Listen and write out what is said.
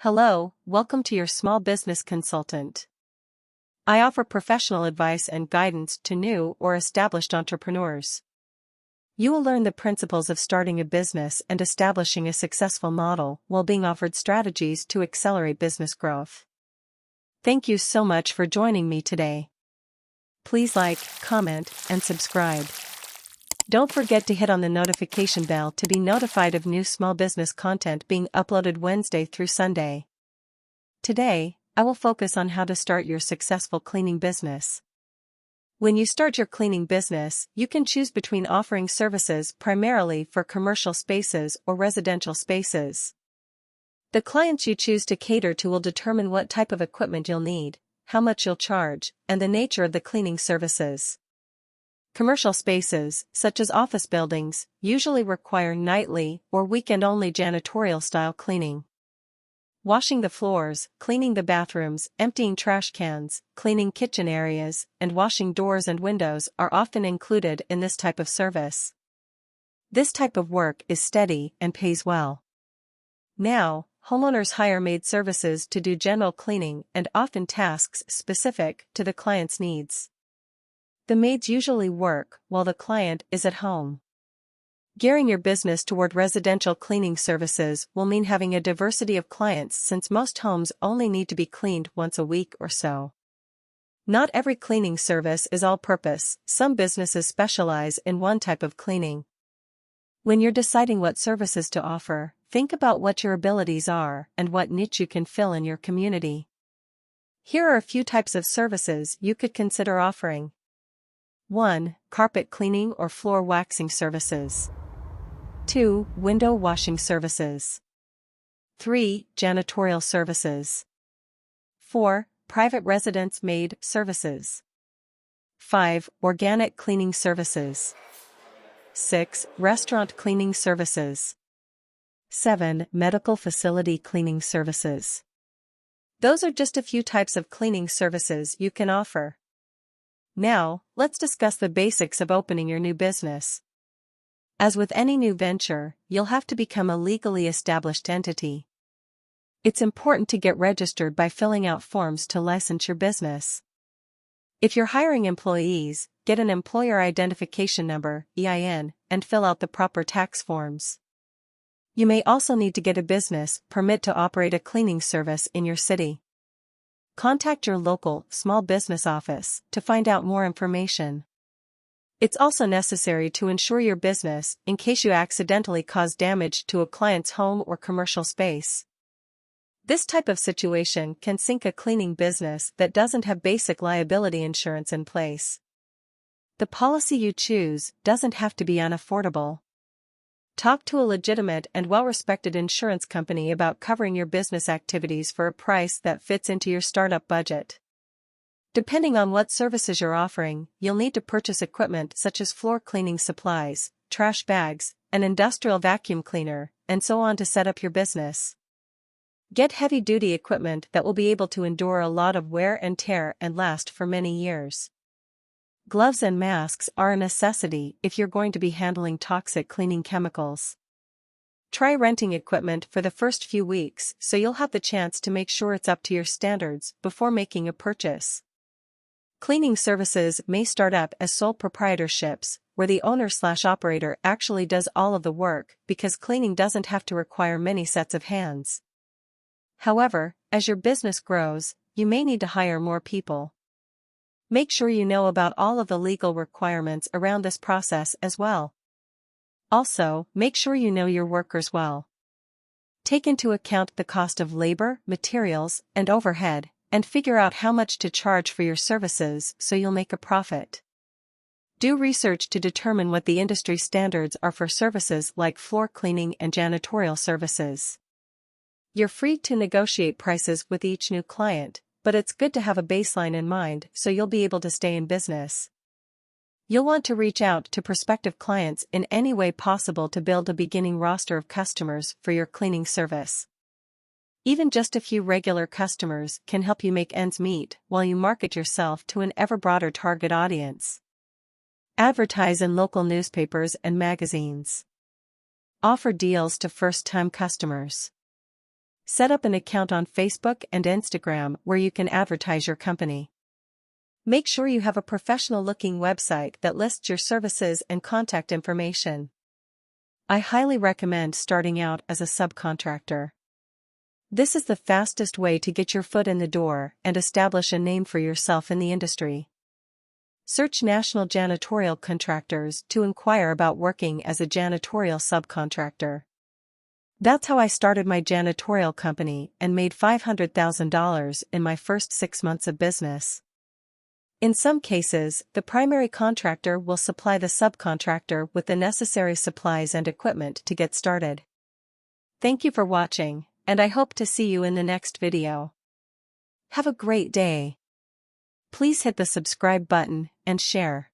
Hello, welcome to your small business consultant. I offer professional advice and guidance to new or established entrepreneurs. You will learn the principles of starting a business and establishing a successful model while being offered strategies to accelerate business growth. Thank you so much for joining me today. Please like, comment, and subscribe. Don't forget to hit on the notification bell to be notified of new small business content being uploaded Wednesday through Sunday. Today, I will focus on how to start your successful cleaning business. When you start your cleaning business, you can choose between offering services primarily for commercial spaces or residential spaces. The clients you choose to cater to will determine what type of equipment you'll need, how much you'll charge, and the nature of the cleaning services. Commercial spaces, such as office buildings, usually require nightly or weekend-only janitorial-style cleaning. Washing the floors, cleaning the bathrooms, emptying trash cans, cleaning kitchen areas, and washing doors and windows are often included in this type of service. This type of work is steady and pays well. Now, homeowners hire maid services to do general cleaning and often tasks specific to the client's needs. The maids usually work while the client is at home. Gearing your business toward residential cleaning services will mean having a diversity of clients since most homes only need to be cleaned once a week or so. Not every cleaning service is all-purpose, some businesses specialize in one type of cleaning. When you're deciding what services to offer, think about what your abilities are and what niche you can fill in your community. Here are a few types of services you could consider offering. 1. Carpet cleaning or floor waxing services. 2. Window washing services. 3. Janitorial services. 4. Private residence maid services. 5. Organic cleaning services. 6. Restaurant cleaning services. 7. Medical facility cleaning services. Those are just a few types of cleaning services you can offer. Now, let's discuss the basics of opening your new business. As with any new venture, you'll have to become a legally established entity. It's important to get registered by filling out forms to license your business. If you're hiring employees, get an employer identification number, EIN, and fill out the proper tax forms. You may also need to get a business permit to operate a cleaning service in your city. Contact your local small business office to find out more information. It's also necessary to insure your business in case you accidentally cause damage to a client's home or commercial space. This type of situation can sink a cleaning business that doesn't have basic liability insurance in place. The policy you choose doesn't have to be unaffordable. Talk to a legitimate and well-respected insurance company about covering your business activities for a price that fits into your startup budget. Depending on what services you're offering, you'll need to purchase equipment such as floor cleaning supplies, trash bags, an industrial vacuum cleaner, and so on to set up your business. Get heavy-duty equipment that will be able to endure a lot of wear and tear and last for many years. Gloves and masks are a necessity if you're going to be handling toxic cleaning chemicals. Try renting equipment for the first few weeks so you'll have the chance to make sure it's up to your standards before making a purchase. Cleaning services may start up as sole proprietorships, where the owner/operator actually does all of the work because cleaning doesn't have to require many sets of hands. However, as your business grows, you may need to hire more people. Make sure you know about all of the legal requirements around this process as well. Also, make sure you know your workers well. Take into account the cost of labor, materials, and overhead, and figure out how much to charge for your services so you'll make a profit. Do research to determine what the industry standards are for services like floor cleaning and janitorial services. You're free to negotiate prices with each new client, but it's good to have a baseline in mind so you'll be able to stay in business. You'll want to reach out to prospective clients in any way possible to build a beginning roster of customers for your cleaning service. Even just a few regular customers can help you make ends meet while you market yourself to an ever broader target audience. Advertise in local newspapers and magazines. Offer deals to first-time customers. Set up an account on Facebook and Instagram where you can advertise your company. Make sure you have a professional-looking website that lists your services and contact information. I highly recommend starting out as a subcontractor. This is the fastest way to get your foot in the door and establish a name for yourself in the industry. Search national janitorial contractors to inquire about working as a janitorial subcontractor. That's how I started my janitorial company and made $500,000 in my first 6 months of business. In some cases, the primary contractor will supply the subcontractor with the necessary supplies and equipment to get started. Thank you for watching, and I hope to see you in the next video. Have a great day. Please hit the subscribe button and share.